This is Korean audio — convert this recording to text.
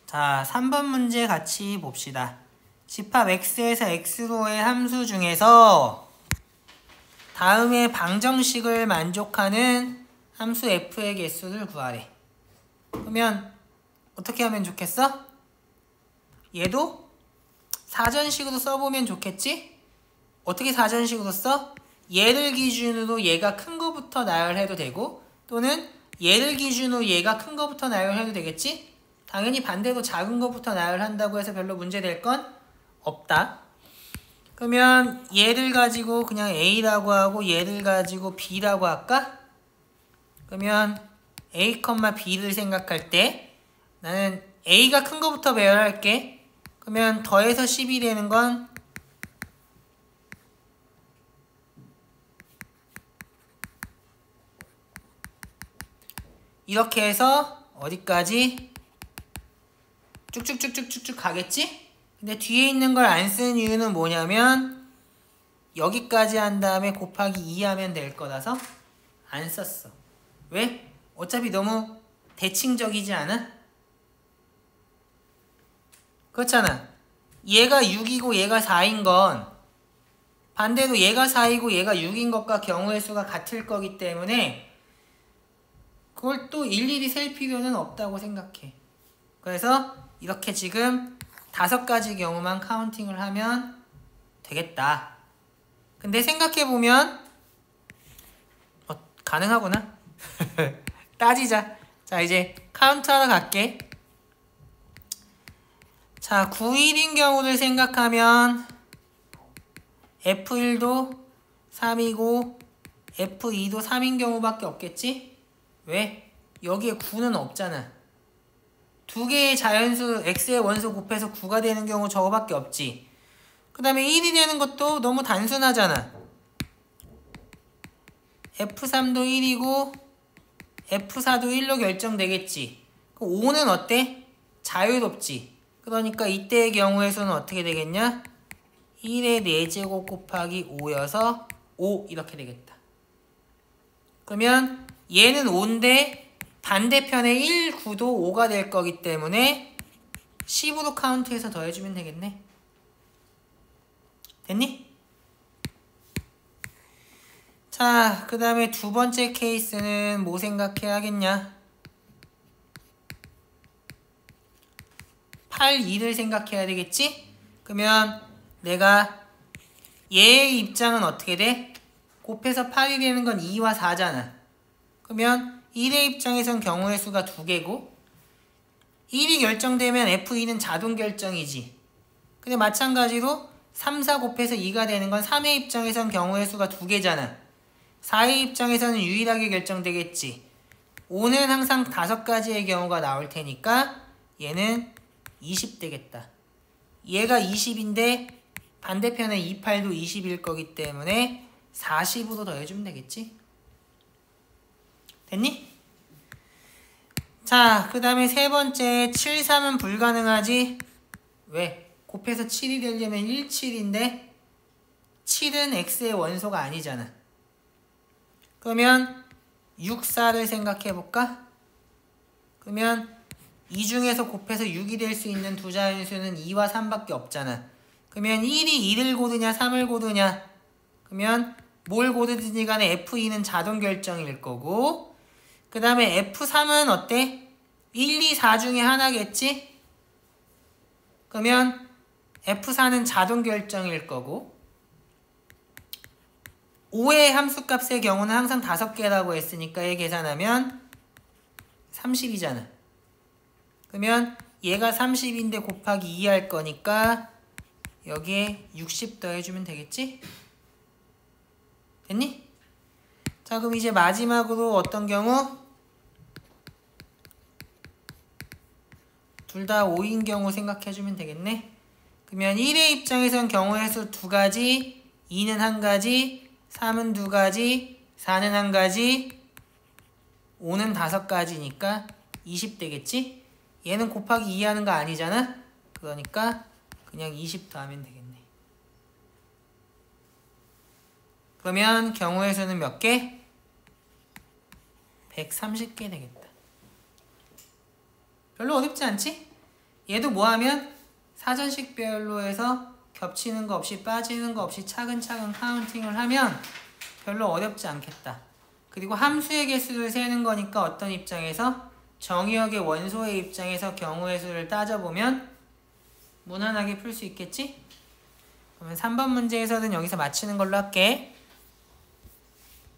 자, 3번 문제 같이 봅시다. 집합 x에서 x로의 함수 중에서 다음의 방정식을 만족하는 함수 f의 개수를 구하래. 그러면 어떻게 하면 좋겠어? 얘도 사전식으로 써보면 좋겠지? 어떻게 사전식으로 써? 얘를 기준으로 얘가 큰 거부터 나열해도 되고, 또는 얘를 기준으로 얘가 큰 거부터 나열해도 되겠지? 당연히 반대로 작은 거부터 나열한다고 해서 별로 문제될 건 없다. 그러면 얘를 가지고 그냥 A라고 하고 얘를 가지고 B라고 할까? 그러면 A, B를 생각할 때 나는 A가 큰 거부터 배열할게. 그러면 더해서 10이 되는 건 이렇게 해서 어디까지? 쭉쭉쭉쭉쭉쭉 가겠지? 근데 뒤에 있는 걸 안 쓴 이유는 뭐냐면 여기까지 한 다음에 곱하기 2 하면 될 거라서 안 썼어. 왜? 어차피 너무 대칭적이지 않아? 그렇잖아. 얘가 6이고 얘가 4인 건 반대로 얘가 4이고 얘가 6인 것과 경우의 수가 같을 거기 때문에 그걸 또 일일이 셀 필요는 없다고 생각해. 그래서 이렇게 지금 5가지 경우만 카운팅을 하면 되겠다. 근데 생각해보면 가능하구나. 따지자. 자, 이제 카운트하러 갈게. 자, 9일인 경우를 생각하면 F1도 3이고 F2도 3인 경우밖에 없겠지? 왜? 여기에 9는 없잖아. 두 개의 자연수 x의 원소 곱해서 9가 되는 경우 저거밖에 없지. 그 다음에 1이 되는 것도 너무 단순하잖아. F3도 1이고 F4도 1로 결정되겠지. 5는 어때? 자유롭지. 그러니까 이때의 경우의 수는 어떻게 되겠냐? 1의 4제곱 곱하기 5여서 5 이렇게 되겠다. 그러면 얘는 5인데 반대편에 1, 9도 5가 될 거기 때문에 10으로 카운트해서 더해주면 되겠네. 됐니? 자, 그 다음에 두 번째 케이스는 뭐 생각해야겠냐? 8, 2를 생각해야 되겠지? 그러면 내가 얘의 입장은 어떻게 돼? 곱해서 8이 되는 건 2와 4잖아. 그러면 1의 입장에선 경우의 수가 2개고 1이 결정되면 F2는 자동 결정이지. 근데 마찬가지로 3, 4 곱해서 2가 되는 건 3의 입장에선 경우의 수가 2개잖아. 4의 입장에서는 유일하게 결정되겠지. 5는 항상 5가지의 경우가 나올 테니까 얘는 20 되겠다. 얘가 20인데 반대편에 28도 20일 거기 때문에 40으로 더해주면 되겠지. 됐니? 자, 그 다음에 세 번째 7, 3은 불가능하지? 왜? 곱해서 7이 되려면 1, 7인데 7은 x의 원소가 아니잖아. 그러면 6, 4를 생각해볼까? 그러면 이 중에서 곱해서 6이 될 수 있는 두 자연수는 2와 3밖에 없잖아. 그러면 1이 2를 고르냐 3을 고르냐? 그러면 뭘 고르든지 간에 F2는 자동 결정일 거고 그 다음에 F3은 어때? 1, 2, 4 중에 하나겠지? 그러면 F4는 자동 결정일 거고 5의 함수값의 경우는 항상 5개라고 했으니까 얘 계산하면 30이잖아. 그러면 얘가 30인데 곱하기 2 할 거니까 여기에 60 더해주면 되겠지? 됐니? 자, 그럼 이제 마지막으로 어떤 경우? 둘 다 5인 경우 생각해주면 되겠네. 그러면 1의 입장에선 경우의 수 2가지, 2는 1가지, 3은 2가지, 4는 1가지, 5는 5가지니까 20 되겠지? 얘는 곱하기 2 하는 거 아니잖아? 그러니까 그냥 20 더하면 되겠네. 그러면 경우의 수는 몇 개? 130개 되겠다. 별로 어렵지 않지? 얘도 뭐 하면 사전식별로 해서 겹치는 거 없이 빠지는 거 없이 차근차근 카운팅을 하면 별로 어렵지 않겠다. 그리고 함수의 개수를 세는 거니까 어떤 입장에서 정의역의 원소의 입장에서 경우의 수를 따져보면 무난하게 풀 수 있겠지? 그러면 3번 문제에서는 여기서 마치는 걸로 할게.